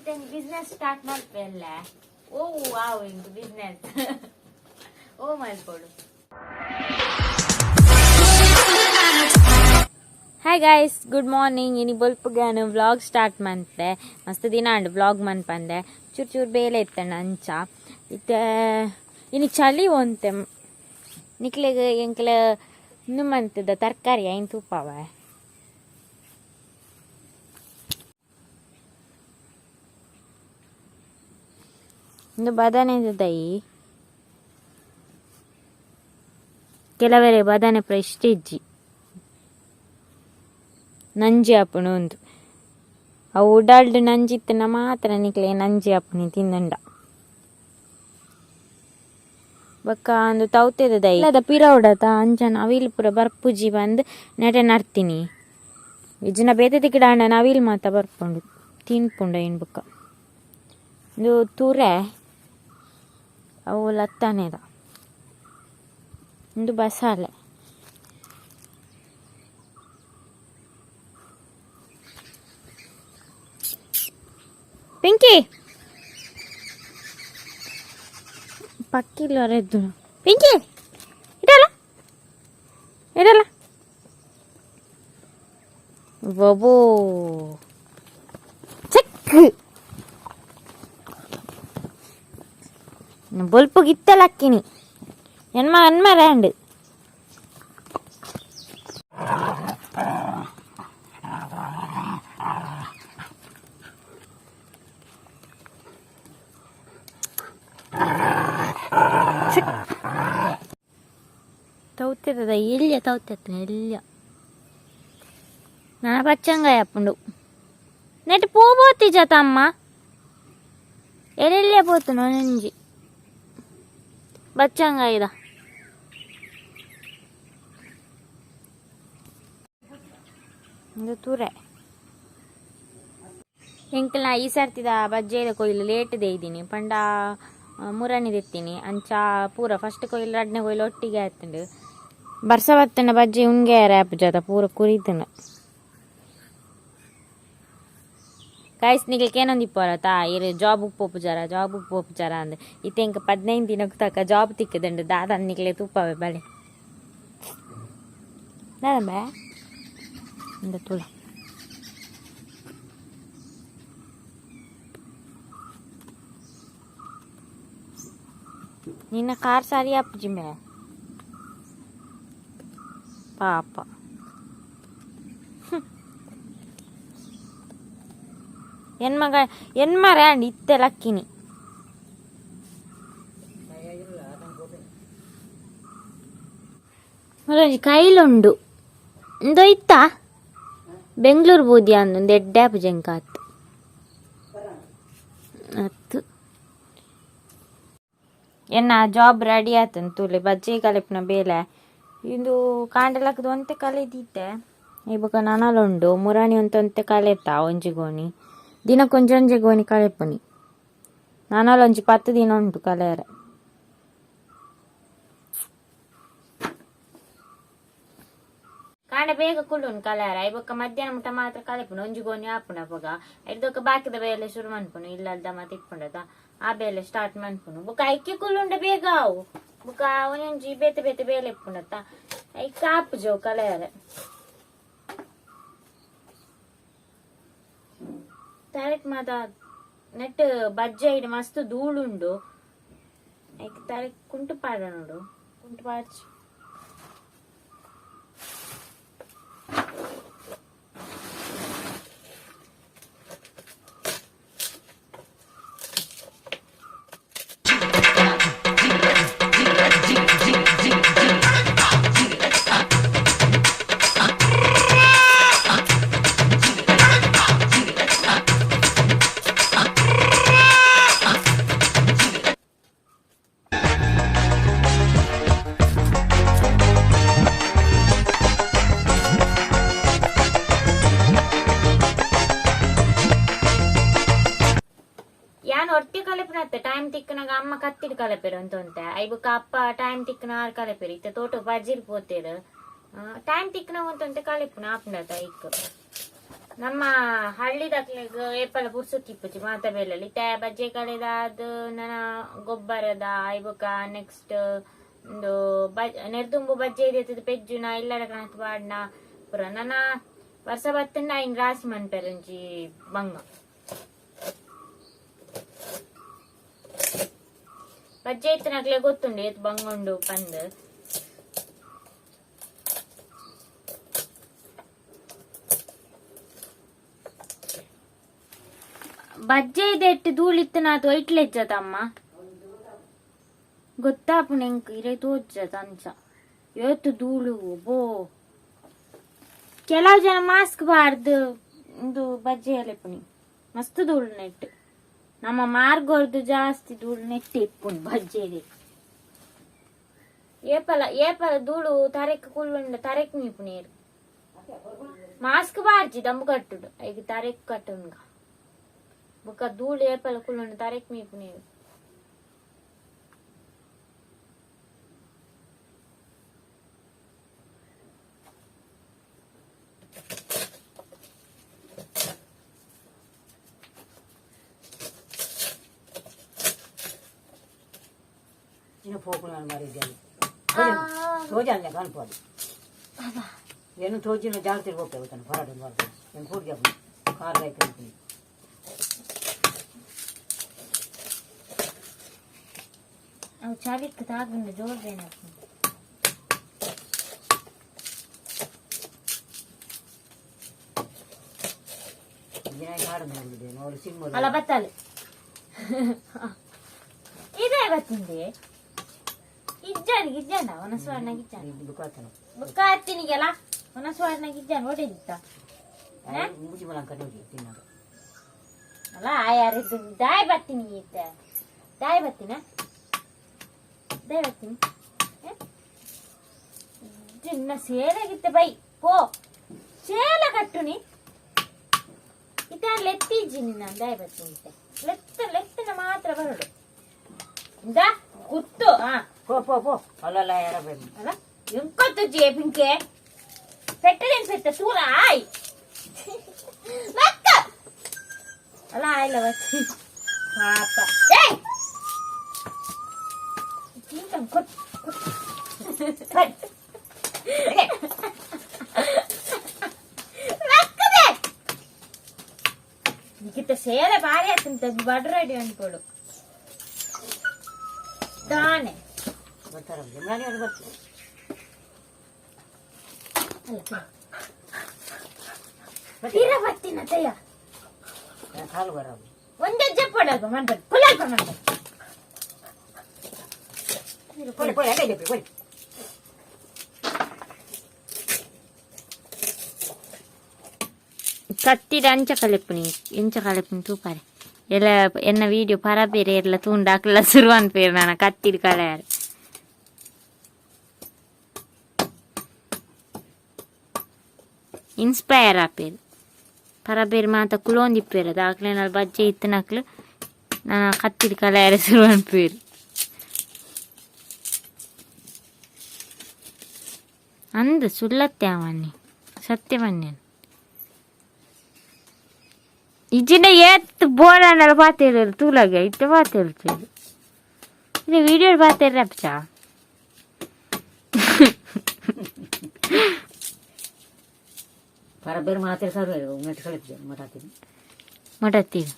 Business start ಮಾಡ್ಬೇಕಲ್ಲ. Oh wow ಇಂದು business ಓ ಮಾಡ್ಕೊಡು. Hi guys, good morning. ಇನಿ ಬಲ್ಪುಗಾನು ವ್ಲಾಗ್ ಸ್ಟಾರ್ಟ್ ಮಾಡ್ತೆ. ಮಸ್ತ್ ದಿನ ಅಂಡು ವ್ಲಾಗ್ ಮನ್ಪಂದೆ. ಚೂರು ಚೂರು ಬೇಲೆ ಇತ್ತಣ್ಣ ಅಂಚ ಇತ್ತೆ. ಇನಿ ಚಳಿ ಒಂತೆ ನಿಕ್ಲೆಗೆ ಎಂಕ್ಲ ಇನ್ನು ಮಂತದ ತರಕಾರಿ ಐನ್ ತುಪ್ಪವ ಇಂದು ಬದಾನೆ ದೈ ಕೆಲವರೆ ಬದಾನೆ ಪ್ರೆಸ್ಟೇಜಿ ನಂಜಿ ಆಪುಣು ಒಂದು ಅವು ಉಡಾಲ್ಡ್ ನಂಜಿತ್ತನ ಮಾತ್ರ ನಿಕ್ಲೆ ನಂಜಿ ಆಪುನಿ ತಿಂದಂಡ ಬಕ್ಕ ಒಂದು ತೌತೆದ ದೈ ಅದ ಪಿರ ಉಡತ ಅಂಚನ ಅವಿಲ್ ಪುರ ಬರ್ಪುಜಿ ಬಂದ್ ನೆಟೆ ನಡ್ತೀನಿ ಇಜ್ಜನ ಬೇತೆ ತಿಕ್ಕಡ ಅಂಡ ನವಿಲ್ ಮಾತ ಬರ್ಪುಂಡು ತಿನ್ಪುಂಡ ಏನು ಬಕ್ಕ ಇದು ತೂರೆ ಅವು ಲತ್ತಾನೆದ ಒಂದು ಬಸಾಲೆ ಪಿಂಕಿ ಪಕ್ಕಿಲ್ಲರೆದ್ದು ಪಿಂಕಿ ಇಡಲ್ಲ ಇಡಲ್ಲ ಬಬೋ ಚೆಕ್ ಬೊಲ್ಪು ಗಿತ್ತಲಕ್ಕಿನಿ ಎನ್ಮ ರ್ಯಾಂಡ್ ತೌತಿರದ ಎಲ್ಲಿಯ ತೌತತ್ತ ಎಲ್ಲಿಯ ನನ್ನ ಪಚ್ಚಂಗಾಯ ಅಪ್ಪುಂಡು ನೆಟ್ ಪೋಬೋತಿ ಜತ ಅಮ್ಮ ಎಲ್ಲೆಲ್ಲಿಯ ಪೋತು ನಂಜಿ ಬಚ್ಚಂಗಾಯ್ದ ಒಂದು ತೂರೆ ಎಂಕಲ್ನ ಈ ಸರ್ತಿದ ಬಜ್ಜೆದ ಕೊಯ್ಲು ಲೇಟ್ದೇ ಇದ್ದೀನಿ ಪಂಡ ಮುರಣಿದೆತ್ತೀನಿ ಅಂಚ ಪೂರ ಫಸ್ಟ್ ಕೊಯ್ಲು ಎರಡನೇ ಕೊಯ್ಲು ಒಟ್ಟಿಗೆ ಆಯ್ತಂಡು ಬರ್ಸವತ್ತನ ಬಜ್ಜಿ ಉಣ್ಗೆ ರ್ಯಾಪ್ ಜತ ಪೂರ ಕುರಿತನು ಕಾಯ್ಸ್ ನಿಗ್ಲಿಕ್ಕೆ ಏನೊಂದು ಇಪ್ಪರತಾ ಇರು ಜಾಬ್ ಉಪ್ಪು ಜರ ಅಂದೆ ಇತ್ತೆ ಇಂಕ 15 ದಿನಕ್ಕೆ ತಕ್ಕ ಜಾಬ್ ತಿಕ್ಕದಂಡು ದಾದ ನಿಗ್ಲೆ ತುಪ್ಪವೇ ಬಳೆ ದಾದಂಬೆ ಇಂದ ತುಳ ನಿನ್ನ ಕಾರ್ ಸಾರಿ ಅಪ್ಪಜಿಮೆ ಪಾಪ ಎನ್ಮ ರ್ಯಾಂಡ್ ಇತ್ತೆ ಲಕ್ಕಿನಿ ಕೈಲುಂಡು ಇಂದೊಯ್ತ ಬೆಂಗಳೂರು ಬೂದಿ ಅಂದೊಂದು ಎಡ್ಡ್ಯಾಪ್ ಜಂಕಾತ್ ಅತ್ತು ಎನ್ನ ಜಾಬ್ ರೆಡಿ ಆತಂತೂಲೆ ಬಜ್ಜಿ ಕಲೆಪ್ನ ಬೇಲೆ ಇಂದು ಕಾಂಡಲಕ್ಕದು ಒಂತೆ ಕಲೆದಿತ್ತೆ ಇವಾಗ ನನಲುಂಡು ಮುರಾಣಿ ಒಂತೆ ಕಲೆತ ಒಂಜಿ ಗೋಣಿ ದಿನಕ್ಕೊಂಜೊಂಜಿ ಗೋಣಿ ಕಳೆಪುನಿ ನನಲೊಂಜಿ 10 ದಿನ ಉಂಟು ಕಲೆಯರೆ ಕಾಂಡ ಬೇಗ ಕುಳ್ಳುನ್ ಕಲೆಯರ ಇವಾಗ ಮಧ್ಯಾಹ್ನ ಮುಟ್ಟ ಮಾತ್ರ ಕಲೆಪುನು ಒಂಜಿ ಗೋಣಿ ಆಪುನ ಅವಾಗ ಇಡ್ದೊಕ್ಕ ಬಾಕಿದ ಬೇಲೆ ಶುರು ಮನ್ಪುನು ಇಲ್ಲದ ಮತ್ತೆ ಇಟ್ಕೊಂಡದ ಆ ಬೇಲೆ ಸ್ಟಾರ್ಟ್ ಮನ್ಪುನು ಬುಕ್ಕ ಐಕ್ಕೆ ಕುಳ್ಳುಂಡ ಬೇಗ ಅವು ಬುಕ್ಕ ಒಂಜೊಂಜಿ ಬೇತೆ ಬೇತೆ ಬೇಲೆ ಇಪ್ಪುಂಡತ್ತ ಐಕ್ಕ ಆಪು ಜೋ ಕಲೆಯರೆ ತಲೆಕ್ ಮಾತ ನೆಟ್ ಬಜ್ಜೆ ಇಡ್ ಮಸ್ತ್ ಧೂಳುಂಡು ಐಕ್ ತಲೆಕ್ ಕುಂಟು ಪಾಡ ನೋಡು ಕುಂಟು ಪಾಡ್ಚು ಟೈಮ್ ತಿಕ್ಕನಾಗ ಅಮ್ಮ ಕತ್ತಿಡ್ ಕಲಪೆರು ಅಂತ ಐಬುಕ್ಕ ಅಪ್ಪ ಟೈಮ್ ತಿಕ್ಕನ ಆರ್ ಕಲಪೆರು ಇತ್ತ ತೋಟ ಬಜ್ಜಿರ್ ಪೋತೇರು ಟೈಮ್ ತಿಕ್ಕನಾಗ ಅಂತ ಕಲಿಪುನ ಆಪ್ನತ ಐಕ್ ನಮ್ಮ ಹಳ್ಳಿದಕ್ಲೆಗ್ ಏಪಲ ಪುರ್ಸುತ್ತಿಪ್ಪುಜಿ ಮಾತ ಬೇಲಲ್ಲಿ ತೆ ಬಜ್ಜೆ ಕಳೆದಾದ ನನ್ನ ಗೊಬ್ಬರದ ಐಬೊಕ ನೆಕ್ಸ್ಟ್ ಒಂದು ನೆರ್ದುಂಬು ಬಜ್ಜೆ ಇರ್ತದೆ ಪೆಜ್ಜುನ ಇಲ್ಲಡ ಕಣತ್ ಬಾಡ್ನ ಪುರ ನನ್ನ ವರ್ಷ ಬತ್ತಂಡ ಐನ್ ರಾಸಿ ಮನ್ಪೆರಂಜಿ ಬಂಗ ಬಜ್ಜೆ ಇತ್ತನಕ್ಲೆ ಗೊತ್ತುಂಡು ಏತ್ ಬಂಗೊಂಡು ಪಂದ್ ಬಜ್ಜೆ ಇದೆಟ್ಟು ಧೂಳಿತ್ತನಾತು ಒಯ್ಟ್ಲೆಜ್ಜದಮ್ಮ ಗೊತ್ತಾಪು ನೆಂಕ್ ಇರೇ ತೋಜ್ಜದ ಅಂಚ ಇವತ್ತು ಧೂಳು ಬೋ ಕೆಲವು ಜನ ಮಾಸ್ಕ್ ಬಾರ್ದು ಒಂದು ಬಜ್ಜೆ ಎಲೆಪುನಿ ಮಸ್ತ್ ಧೂಳು ನೆಟ್ಟು ನಮ್ಮ ಮಾರ್ಗೋರ್ದು ಜಾಸ್ತಿ ಧೂಳು ನೆಟ್ಟು ಇಪ್ಪುಣಿ ಬಜ್ಜೆದೆ ಏಪಲ ಧೂಳು ತರೆಕ್ ಕುಳ್ಳುಂಡ ತರೆಕ್ ಮೀಪುನೀರು ಮಾಸ್ಕ್ ಬಾರ್ಜಿ ದಮ್ಮು ಕಟ್ಟುಡು ಈಗ ತರೆಕ್ ಕಟ್ಟುನ್ಗ ಬೊಕ್ಕ ಧೂಳು ಏಪಲ ಕುಳ್ಳುಂಡ ತರೆಕ್ ಮೀಪುನೀರು పోకున్నాను మరి తోజాలి కనుకోదు నేను తోచిన జాగ్రత్తగా పోతాను పరాటం వరకు నేను ఫుడ్ చెప్పను కార్లో అయితే ಅವು ಚಾವಿಕ್ ತಾಗಂಡು ಜೋರ್ದೇನ ಅಲ್ಲ ಬತ್ತಲೆ ಇದೇ ಬತ್ತಿಂದೆ ಇಜ್ಜಾನ ಒನಸ್ವಾಡ್ನಾಗ ಇಜ್ಜಾನ ಬುಕ್ಕ ಹತ್ತಿನಿಗೆಲ್ಲ ಒನಸ್ವಾಡ್ನಾಗ ಇಜ್ಜಾನ ಹೊಡೆದಿತ್ತ ಅಲ್ಲ ಯಾರಿದ್ದು ದಾಯ್ ಬತ್ತೀನಿ ಇತ್ತೆ ದಾಯ್ ಬತ್ತಿನ ಚಿನ್ನ ಸೇಲಾಗಿತ್ತೆ ಬೈ ಪೋ ಸೇಲ ಕಟ್ಟುನಿ ಇತ್ತ ಲೆತ್ತಿಜ್ಜಿ ನಿನ್ನ ದಾಯ್ ಬತ್ತೀನಿ ಲೆತ್ತನ ಮಾತ್ರ ಬರಡು ಇಂದ ಗುತ್ತು పో అలా ఎడబై అలా ఇంకొత్త జేపింకే పెట్టలేని పెట్ట చూరాయ్ లక్క అలా ఆయల వచ్చి పాప ఏయ్ ఇంకం కొట్ లక్కదే నికిత సేల బారి అత్తంత బడ్రడి అన్కోడు దానే ಒಂದೇ ಜಪ್ಪಡಲ್ಪ ಮಾಡ್ಬೇಕು ಕುಲಲ್ಪ ಮಾಡ್ಬೇಕು ಕತ್ತಿದ ಅಂಚಕಲೆಪ್ಪುನಿ ಎಂಚಕಲೆಪ್ಪುನಿ ತೂಪಾರೆ ಎಲ್ಲ ಎನ್ನ ವೀಡಿಯೋ ಪರಬೇರೆ ಎಲ್ಲ ತೂಂಡಾಕಲ್ಲ ಸುರುವನ್ ಪೇರು ನಾನು ಕತ್ತಿದ ಕಳೆಯಾರು ಇನ್ಸ್ಪೈರ್ ಆಪೇರು ಪರಬೇರು ಮಾತ ಕುಲೋಂದಿಪ್ಪೇರು ದಾಖಲೆ ನಾನು ಬಜ್ಜೆ ಇತ್ತನಕ್ಲು ನಾನು ಕತ್ತಿದ ಕಳೆಯಾರ ಸುರುವನ್ ಪೇರು ಅಂದು ಸುಳ್ಳತ್ತೆ ಅವನ್ನಿ ಸತ್ಯವನ್ನೇನು ಇಜ್ಜಿನ ಏತ್ ಬೋರ್ಡನ್ನೆಲ್ಲ ಪಾತೇರು ತೂಲಾಗೆ ಇಟ್ಟು ಪಾತೇಳ್ತೇವೆ ಇದು ವಿಡಿಯೋ ಪಾತೇರಿ ಅಪ್ಚ ಪರಬೇರು ಮಾತಾಡಿ ಸರ್ ಮೆಟ್ಟು ಕಳಿಸ್ತೀವಿ ಮೊಟತ್ತೀವಿ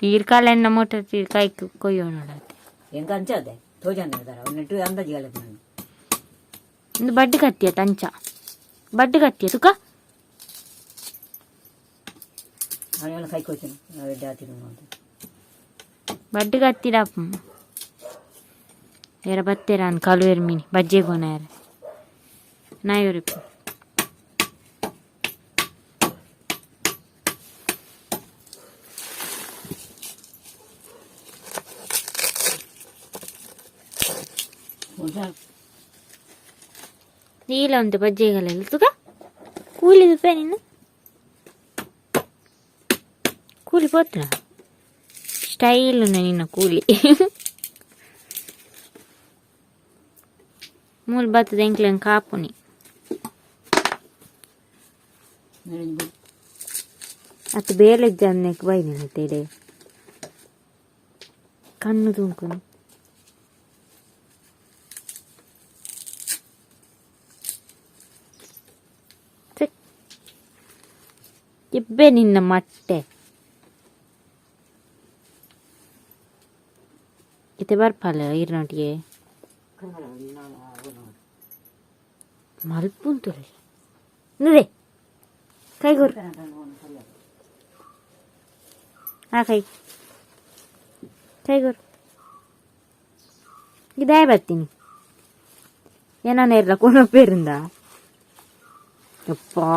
ಈರ್ಕಾಲೆನ್ನ ಮೊಟತ್ತೀವಿ ಕೈ ಕೊಯ್ಯೋ ನೋಡತ್ತೆ ಹೆಂಗ ಅಂಚದೆ ತೋಜಾನೆ ಇದಾರೆ ನೆಟ್ಟು ಅಂದಾಜು ಹೇಳಕ್ಕೆ ನಾನು ಒಂದು ಬಡ್ಡಿ ಕತ್ತಿಯ ತಂಚ ಬಡ್ಡಿ ಕತ್ತಿಯ ತುಕ ನಾನು ಕೈ ಕೊಯ್ತೀನಿ ನಾವು ಎಡ್ಡೆ ಹಾಕ್ತೀನಿ ಅಂತ ಬಡ್ಡಿ ಕತ್ತಿಡಪ್ಪ ಯಾರ ಬತ್ತೇರ ಅನ್ ಕಲುವೇರ್ ಮೀನಿ ಬಜ್ಜೆಗೋನ ಯಾರ ನಾಯೂರಿಪ್ಪ ನೀಲ ಉಂಟು ಬಜ್ಜೆಗಳೆಲ್ಲ ತುಕ ಕೂಲಿ ರೂಪಾಯಿ ನಿನ್ನ ಕೂಲಿ ಪೋತ್ರ ಸ್ಟೈಲ್ ನಿನ್ನ ಕೂಲಿ ಮೂಲ ಬತ್ತದ ಎಂಕ್ಲೆಂಗೆ ಕಾಪುನಿ आता बेलेच जाण एक बहिणी तेरे कन्नु तुमकनु ಇಬ್ಬೆ ನಿನ್ನ ಮಟ್ಟೆ ಇತ್ತೆ ಬರ್ಪಲ್ಲ ಇರ್ನಾಟಿಗೆ ಮಲ್ಪುಂತು ನೋಡೆ ಕೈಗೋರು ಕೈಗೋರು ಇದೇ ಬರ್ತೀನಿ ಏನಾನ ಇರಲ್ಲ ಕೊನೊಪ್ಪೇರಿಂದ ಯಪ್ಪಾ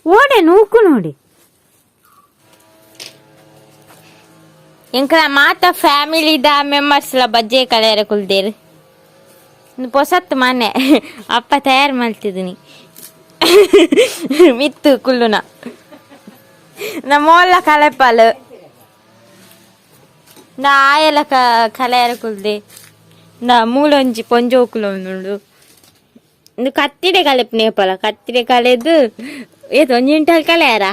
ಓಡೆ ನೂಕು ನೋಡಿ ಎಂಕಲ ಮಾತ ಫ್ಯಾಮಿಲಿ ದ ಮೆಂಬರ್ಸ್ ಲ ಬಜ್ಜೆ ಕಳೆಯರ ಕುಲ್ದೇರು ಪೊಸತ್ತು ಮನೆ ಅಪ್ಪ ತಯಾರು ಮಾಡ್ತಿದ್ದೀನಿ ಮಿತ್ತು ಕುಲ್ಲುನ ನಮ್ಮೋಲ್ಲ ಕಲೆಪಾಲು ನಾ ಆಯಲ ಕಲೆಯರ ಕುಲ್ದೆ ನಾ ಮೂಲೊಂಜಿ ಪೊಂಜೋ ಕುಲೊಂದುಂಡು ಇದು ಕತ್ತಿಡೆ ಕಲೆಪ್ ನೇಪಲ ಕತ್ತಿಡೆ ಕಲೆದು ಏತು ಒಂಜಿಂಟಲ್ ಕಲೆಯಾರ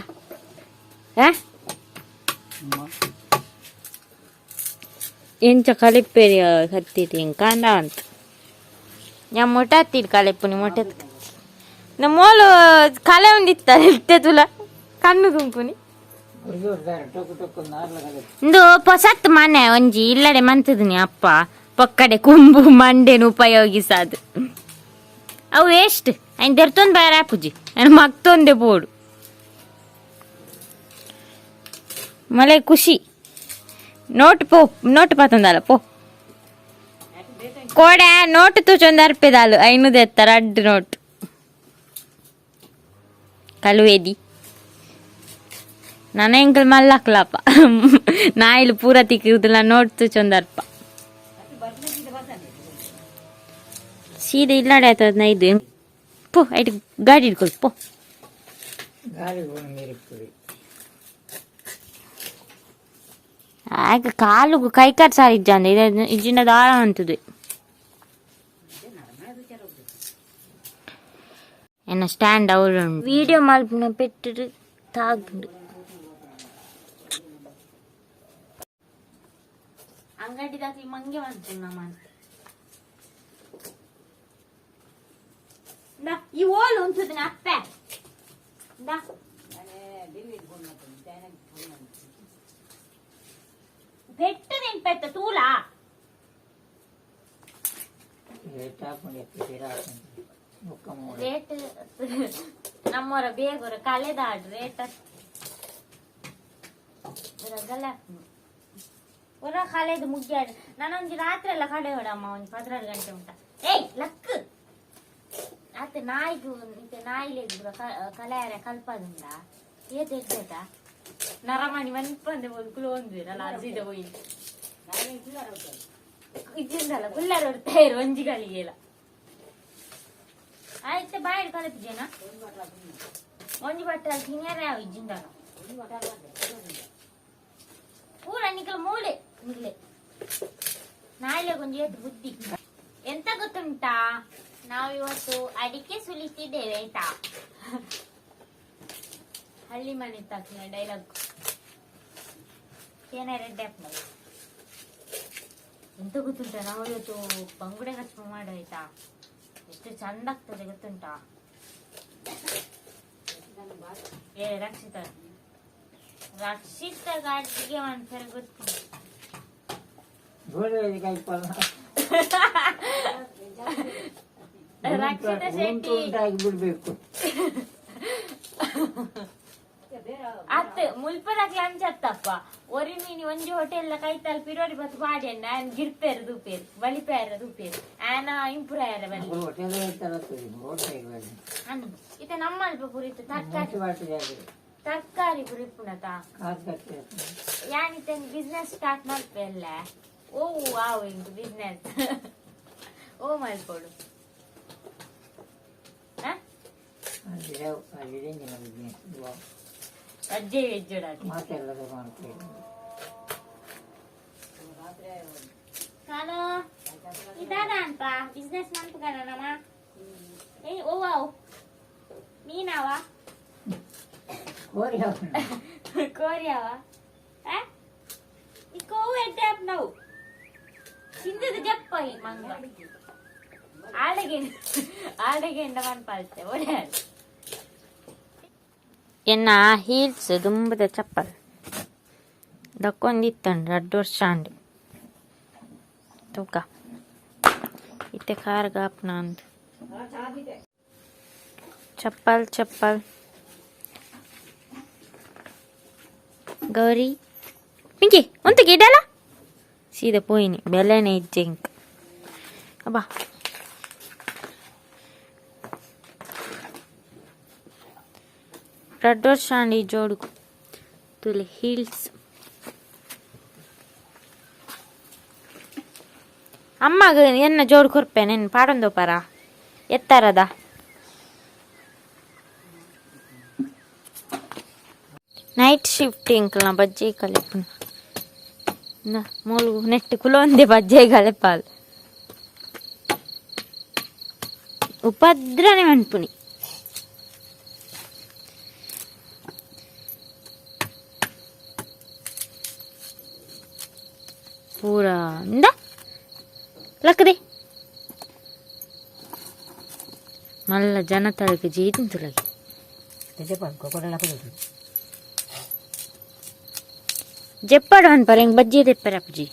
ಎಂಚ ಕಲೆಪ್ಪೇರಿ ಕತ್ತಿರಿ ಕಾಂಡ ಅಂತ ಯಾ ಮೊಟ ಹತ್ತಿಡ್ ಕಲೆಪ್ಪುನಿ ಮೊಟ್ಟೆ ನಮ್ಮೋಲು ಕಲೆ ಒಂದಿತ್ತ ಇತ್ತೆ ತುಲ ಕಣ್ಣು ತುಂಪುನಿ ಇಂದು ಪೊಸತ್ ಮನೆ ಒಂಜಿ ಇಲ್ಲಡೆ ಮಂತದಿನಿ ಅಪ್ಪ ಪಕ್ಕಡೆ ಕುಂಬು ಮಂಡೆನು ಉಪಯೋಗಿಸದು ಅವು ವೇಸ್ಟ್ ఆయన తెరుతుంది బాగా పూజి ఆయన మక్తుంది పోడు మళ్ళీ ఖుషి ನೋಟು ಪತ್ತಂದಲ್ಲ ಪೋ ಕೋಡೆ ನೋಟು ತುಚೊಂದು ಅರ್ಪಿದಾಲು ಐನು ತೆತ್ತರ ಅಡ್ಡು ನೋಟು ಕಳುವೇದಿ ನನ್ನ ಎಂಕಲ್ ಮಲ್ಲಕ್ಲಪ್ಪ ನಾಯಿಲು ಪೂರ ತಿಕ್ಕಿರುದಿಲ್ಲ ನೋಟು ತುಚೊಂದು ಅರ್ಪ ಸೀದಾ ಇಲ್ಲಾಡೆ ಆಯ್ತದ ನೈದು ಪೋ ಐಟ್ ಗಾಡಿ ಹಿಡ್ಕೊಳ್ ಪೋ ಆಗ ಕಾಲು ಕೈ ಕಾಲು ಸಾರಿ ಇಜ್ಜಂದ ಇಜ್ಜಿನ ದಾಳ ಅಂತದೆ ಎನ್ನ ಸ್ಟ್ಯಾಂಡ್ ಅವಳು ವಿಡಿಯೋ ಮಲ್ಪನ ಪೆಟ್ಟು ತಾಗುಂಡು ಅಂಗಡಿದಾಗಿ ಮಂಗೆ ಬಂತು ನಮ್ಮ ಈ ಓಲು ಉಂಟುದಿನ ಅಪ್ಪ ಬೆಟ್ಟು ನಿಂಪೆತ್ತ ತೂಲ ರೇಟ್ ನಮ್ಮವರ ಬೇಗರ ಕಲೆದಾಡ್ ರೇಟ್ ಒರ ಕಲೆದು ಮುಗ್ಗ್ಯಾಡು ನಾನೊಂದು ರಾತ್ರಿ ಎಲ್ಲ ಕಡೆ ಹೊಡಮ್ಮ ಒಂದು 12 ಗಂಟೆ ಉಂಟ ಏಯ್ ಲಕ್ ಅತ್ತೆ ನಾಯಿಗೂ ನಾಯಿಲೆಗ್ರ ಕಲೆಯರ ಕಲ್ಪದುಂಡ ಏತ ನರಮಣಿ ಮನ್ಪಂದೆ ಒಂದು ಕುಲು ಒಂದಿರಲ್ಲ ಅಜ್ಜಿದ ಹೋಗಿ ಇದ್ದಿಂದಲ್ಲ ಕುಲ್ಲರ ಹೊಡ್ತಾಯಿರು ಒಂಜಿಗಳಿಗೆಲ್ಲ ಆಯ್ತು ಬಾಯಿಡ್ ಕಲಿಪಿಜೇನ ಒಂಜಿ ಬಟ್ಟೆ ತಿನ್ಯಾರ ಯಾವ ಇಜ್ಜಿಂದಾಗ ಪೂರ ನಿಕಲ ಮೂಲೆ ನಿಗ್ಲೆ ನಾಯಿಲೆ ಕೊಂಚ ಏತು ಬುದ್ಧಿ ಎಂತ ಗೊತ್ತುಂಟಾ ನಾವಿವತ್ತು ಅಡಿಕೆ ಸುಲಿತಿದ್ದೇವೆ ಆಯ್ತಾ ಹಳ್ಳಿ ಮನೆ ತಕ್ಷಣ ಡೈಲಾಗ್ ಏನಾರ ಎಂತ ಗೊತ್ತುಂಟಾ ನಾವು ಇವತ್ತು ಬಂಗುಡೆ ಕಚ್ಪ ಮಾಡು ಆಯ್ತಾ ಎಷ್ಟು ಚಂದ ಆಗ್ತದೆ ಗೊತ್ತುಂಟಾ ರಕ್ಷಿತ ಗಾಡಿಗೆ ಒಂದ್ಸಲ ಗೊತ್ತಿಲ್ಲ ರಕ್ಷಿತ ಶೆಟ್ಟಿ ಅತ್ತ ಮುಲ್ಪದಾಗ್ಲ ಅಂಚತ್ತಪ್ಪ ಒರಿ ಮೀನಿ ಒಂಜಿ ಹೋಟೆಲ್ ಕೈತಲ್ ಪಿರೋಡಿ ಬತ್ತು ಬಾಡಿ ಅಣ್ಣ ಆನ್ ಗಿರ್ಪೇರು ದೂಪೇರು ಬಲಿಪೇರ ದೂಪೇರು ಆನ ಇಂಪ್ರೂವ್ ಆಯ್ರ ಬಲಿ ಇತ ನಮ್ಮಲ್ಪ ಪುರಿತು ತರ್ಕಾರಿ ಪುರಿಪುನತ ಯಾನಿತ ಬಿಸ್ನೆಸ್ ಸ್ಟಾರ್ಟ್ ಮಾಡ್ಪೆ ಅಲ್ಲ ಓ ವಾವ್ ಇಂಟು ಬಿಸ್ನೆಸ್ ಓ ಮಲ್ಪೋಡು ಅಜ್ಜೆ ವೆಜ್ಜೋಡಾಟಿ ಹಲೋ ಇದಾದ ಅಂತ ಬಿಸ್ನೆಸ್ ಮಾಡ್ತುಕಣ ನಮ್ಮ ಏ ಓ ವಾವ್ ಮೀನವ ಕೋರಿ ಕೋರಿಯವ ಈ ಕೋವು ಎಡ್ಡೆ ನಾವು ಚಿಂದದ ಜಪ್ಪ ಈ ಮಂಗ ಆಡೆಗೆ ಎಂಡ ಮನ್ಪಾಲ್ತೆ ಒಳ್ಳೆ ಎನ್ನ ಹೀಲ್ಸ್ ದುಂಬದ ಚಪ್ಪಲ್ ದಕ್ಕೊಂದಿತ್ತಂಡು 2 ವರ್ಷ ಅಂಡು ತೂಕ ಇತ್ತೆ ಕಾರ್ಗಾಪ್ನ ಅಂದು ಚಪ್ಪಲ್ ಗೌರಿ ಪಿಂಕಿ ಒಂತಕ್ಕೆ ಇಡಲ್ಲ ಸೀದಾ ಪೋಯಿನಿ ಬೆಲೆನೇ ಇಜ್ಜೆ ಇಂಕ ಅಬ್ಬಾ ರಡ್ಡೋರ್ ಶಾಂಡಿ ಜೋಡುಗು ತುಲೆ ಹೀಲ್ಸ್ ಅಮ್ಮಗ ಎನ್ನ ಜೋಡು ಕೊರ್ಪೆ ನೆನ್ ಪಾಡೊಂದು ಪರ ಎತ್ತರದ ನೈಟ್ ಶಿಫ್ಟ್ ಇಂಕಲ್ನ ಬಜ್ಜಿ ಕಲೆಪುನ ಮೂಲು ನೆಟ್ ಕುಲೊಂದೆ ಬಜ್ಜೆ ಕಲೆಪಾಲ್ ಉಪದ್ರನೆ ಮನ್ಪುನಿ ಪೂರ ಇಂದ ಲಕ್ಕದೆ ಮಲ್ಲ ಜನ ತಳಗೆ ಜೀತಿಂತುಲಗೆ ಜೆಪ್ಪಾಡು ಅನ್ಪರ ಹೆಂಗ್ ಬಜ್ಜಿ ತೆಪ್ಪರ ಅಪ್ಪಜಿ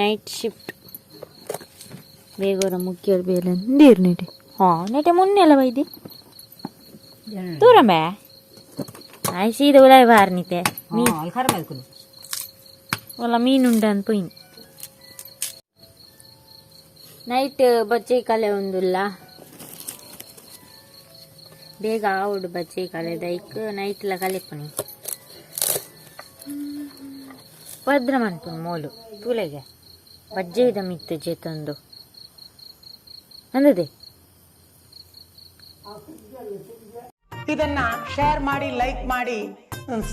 ನೈಟ್ ಶಿಫ್ಟ್ ಬೇಗೋರ ಮುಖ್ಯರು ಬೇಲೆ ನೀರು ನೆಟೆ ನೆಟೆ ಮುನ್ನೆಲ್ಲ ಬೈದಿ ದೂರಮೇ ಆಯ್ ಸೀದ ಉಲಾಯ್ ಬಾರ್ನಿತೆ ಒಲ್ಲ ಮೀನುಂಡ ಅನ್ಪೋಯಿನಿ ನೈಟ್ ಬಜ್ಜಿ ಕಲೆ ಒಂದುಲ್ಲ ಬೇಗ ಆವಡು ಬಜ್ಜಿ ಕಲೆ ದೈಕ್ ನೈಟ್ಲ ಕಲೆಪುನಿ ಭದ್ರ ಮನ್ಪುನು ಮೋಲು ತೂಲೆಗೆ ಬಜ್ಜೆದ ಮಿತ್ತು ಜೇತೊಂದು ಅಂದದೆ ಇದನ್ನ ಶೇರ್ ಮಾಡಿ ಲೈಕ್ ಮಾಡಿ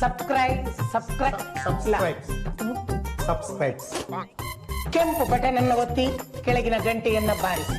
ಸಬ್ಸ್ಕ್ರೈಬ್ ಕೆಂಪು ಬಟನ್ ಅನ್ನು ಒತ್ತಿ ಕೆಳಗಿನ ಗಂಟೆಯನ್ನ ಬಾರಿಸಿ